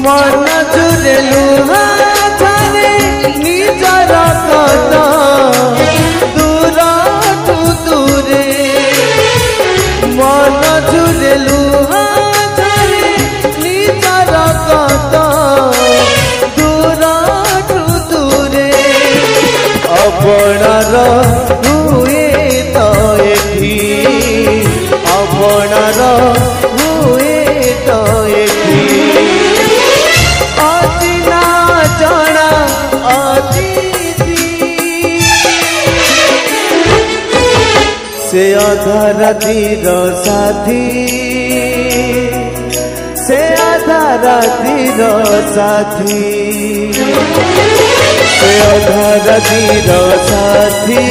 मन जुरे लुहा थारे निजर कत दूर तू दूरे मन जुरे लुहा थारे निजर कत दूर तू दूरे अपनार हुए तो एठी अपनार हुए तो एठी अचिना जଣା अतिथि से आधा रातिर साथी से आधा रातिर साथी से आधा रातिर साथी।